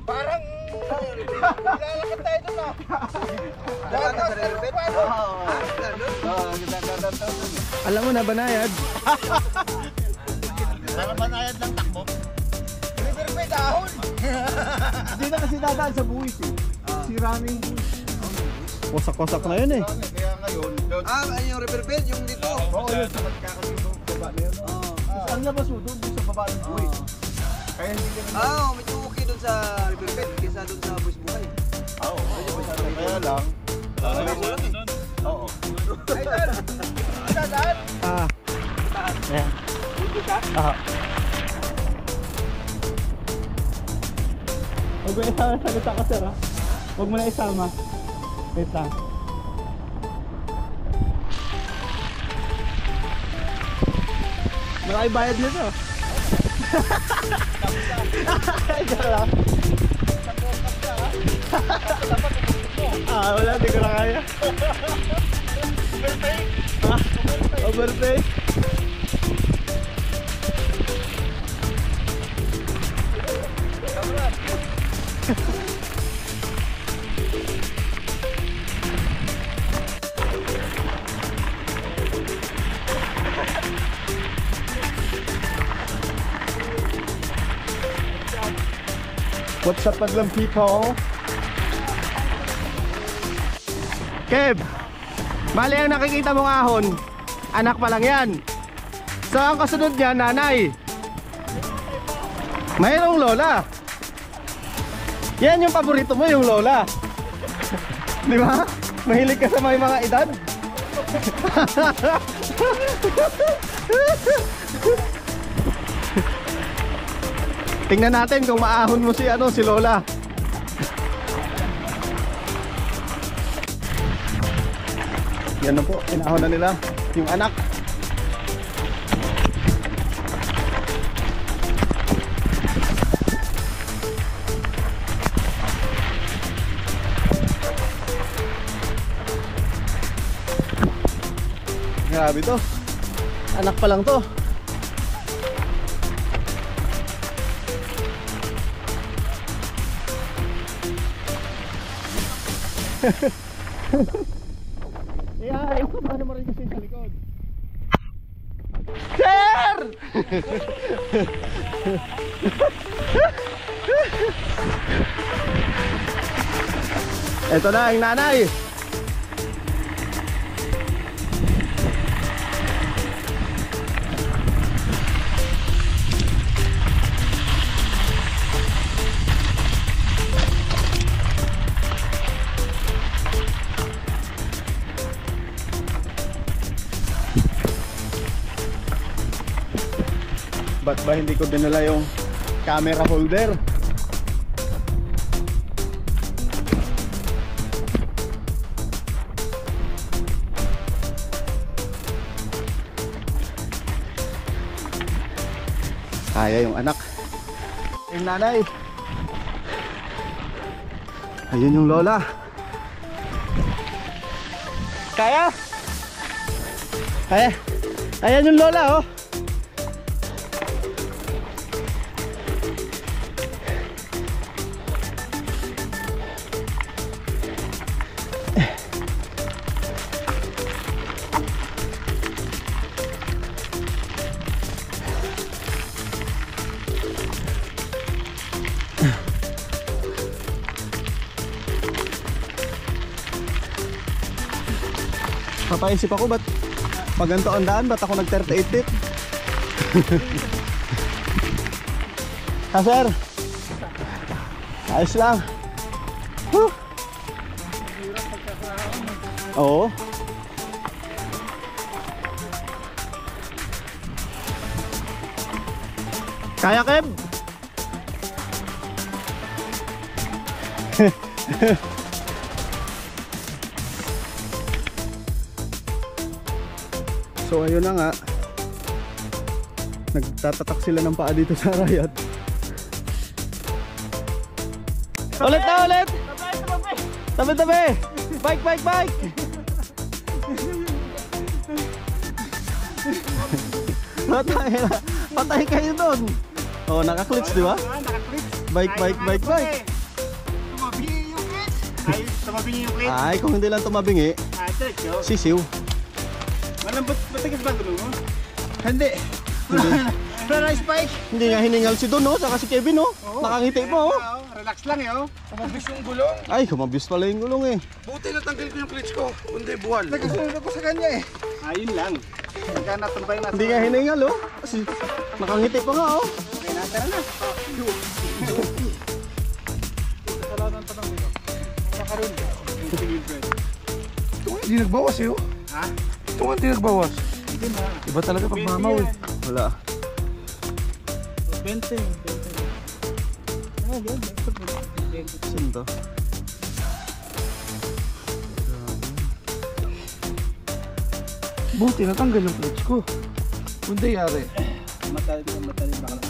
Parang lalakad tayo doon ah. Alam mo na, banayad. Para banayad lang takbo. River may dahon. Hindi na kasi dadaan sa buwis eh. Siraming buwis. Kosak-kosak na yun eh. Kaya ngayon, Ayun yung river bed, yung dito. Oo, yun. Sa magkakasutong baba na yun. Tapos ang labas mo doon sa baba ng buwis. Kaya hindi ka naman. Medyo okay doon sa river bed kaysa doon sa buwis buhay. oo. Kaya lang. Oo. Ay, Dan! Dan! Ayan. Huwag mo isama sa salita ka, sir, ha? Huwag mo na isama. Wait lang. Malaki bayad nito. Ikaw lang. Wala, di ko na kaya. Overpay. What's up, Madlang people? Kev, bali ang nakikita mong ahon, anak pa lang yan. So ang kasunod niya, nanay. Mayroong lola. Yan yung paborito mo, yung lola. Di ba? Mahilig ka sa may mga edad. Tingnan natin kung maahon mo si si lola. Yan na po, inahon na nila yung anak. Grabe to. Anak pa lang to. Iyain ko, paano mo rin kasi sa likod? Sir! Ito na ang nanay. Ba't ba hindi ko dinala yung camera holder? Kaya yung anak. Yung nanay. Ayun yung lola. Kaya? Kaya? Ayan yung lola, oh. Papaisip ako, ba't maganto ang daan? Ba't ako nag 38 feet? Ha, sir? Ayos lang. Whew. Oo. Kaya, Kev? So ayun na nga, nagtatatak sila ng paa dito sa Arayat. Ulit na ulit! Tabi-tabi! Bike, bike, bike! Patay kayo doon. Oh, naka-clips, di ba? Naka-clips. Bike. Tumabingi yung kit. Ay, tumabingi yung kit. Ay, kung hindi lang tumabingi, Diretso. sisiw. Malambot, matigas ba gulo mo? Hindi. Wala na spike. Hindi nga hiningal si Don, no? Saka si Kevin, no? Nakangiti pa, oh. Relax lang eh, oh. Kumabis yung gulong. Ay, kumabis pala yung gulong, eh. Buti natanggal ko yung clutch ko. Kundi buwal. Nagkasunod ako sa kanya eh. Ayun lang. Pagka natumbay na. Hindi nga hiningal, oh. Kasi nakangiti pa nga, oh. Okay na, tara na. Kasalanan pa lang dito. Makaroon. Ito nga, hindi nagbawas eh. Ha? Ito nga, hindi nagbawas. Hindi na. Iba talaga pag mamaw eh. Wala. 20. Ah, yan. Saan to? Buti natanggal yung clutch ko. Kundi yari. Matalim baka lang.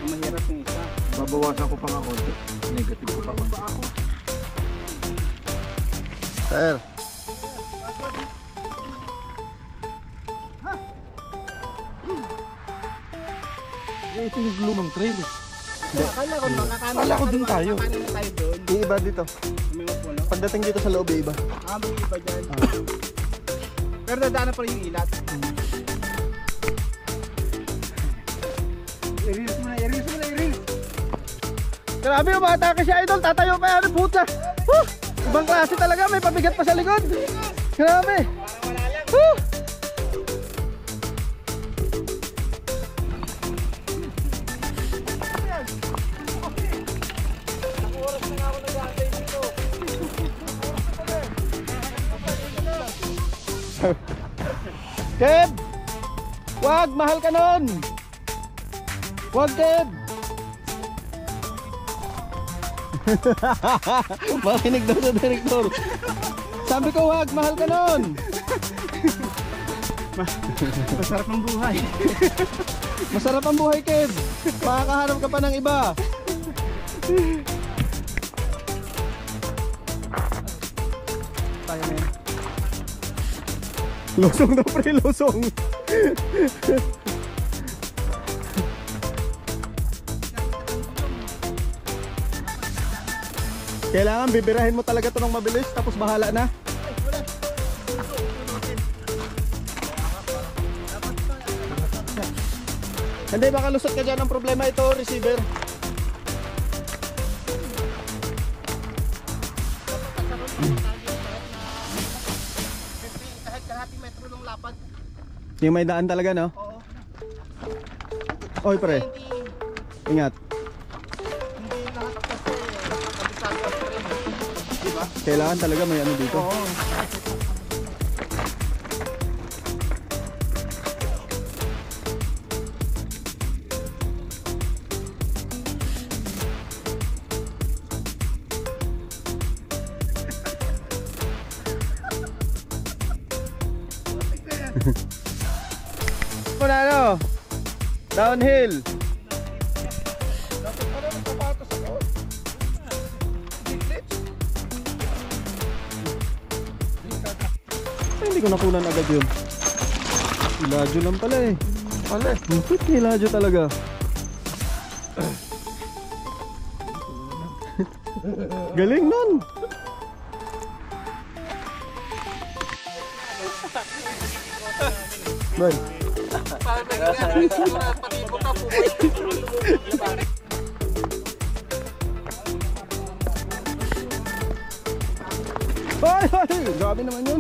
Mahirap yung isa. Babawasan ko pa nga konti. Negative ko pa konti. Sir. Eh, ito yung lumang trail. Akala ko makakanin. Akala ko dun tayo. Makakanin na tayo doon. Yung iba dito. May mapuno. Pagdating dito sa loob, iba. May iba dyan. Pero dadaanan pa rin yung ilat. I-reels mo na. Grabe, umatake si Idol. Tatayo pa yan, puta. Ibang klase talaga. May pabigat pa sa likod. Grabe. Kev! Wag! Mahal ka nun! Wag, Kev! Makinig daw sa direktor. Sabi ko wag! Mahal ka nun! Masarap ang buhay. Masarap ang buhay, Kev! Makakaharap ka pa ng iba. Tayo na yun. Losong daw, pre, losong. Kailangan bibirahin mo talaga ito ng mabilis, tapos bahala na. Hindi, baka lusot ka dyan. Ang problema ito, receiver. Kahit kalahating metro ng lapad. Yung may daan talaga, no? Oo. Oy, pre. Ingat. Hindi lahat kasi kabisado ang tren. Diba? Kailangan talaga may ano dito. Oo. Muna ano? Downhill. Dapat pala nagpapatos ako. Hindi clutch. Ay, hindi ko nakunan agad yun. Iladyo lang pala eh. Pala eh. Mupit ni Iladyo talaga. Galing nun. Boy. Ay, ay, grabe naman yun.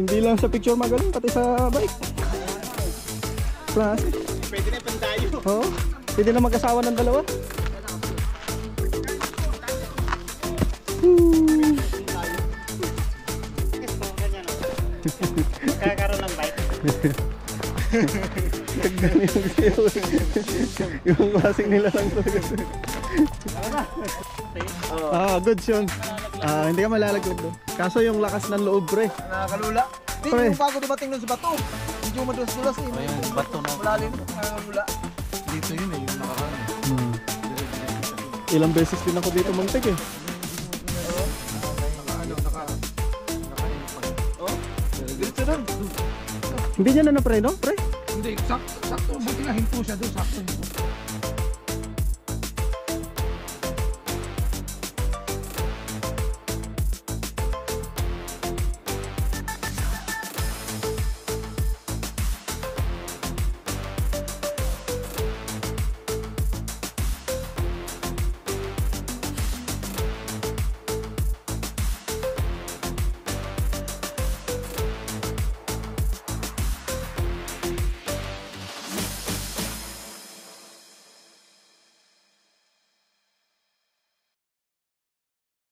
Hindi lang sa picture magaling, pati sa bike. Plus, Pwede na yung pandayo. oo. Pwede na mag-asawa ng dalawa. Kakaroon ng bike. Yung klaseng nila lang talaga. Good yun. Hindi ka malalagod doon. Kaso yung lakas ng loob, pre. Nakakalula. Hindi, Pre. yung bago dumating nun sa bato. Medyo madulas-dulas eh. May bato na. Malalim. Nakakalula. Dito yun eh, yung nakakaano. Ilang beses din ako dito muntik eh. Diretso nun. Hindi niya na napreno, pre? Hindi, sakto. Buti nga hinto siya doon, sakto hinto.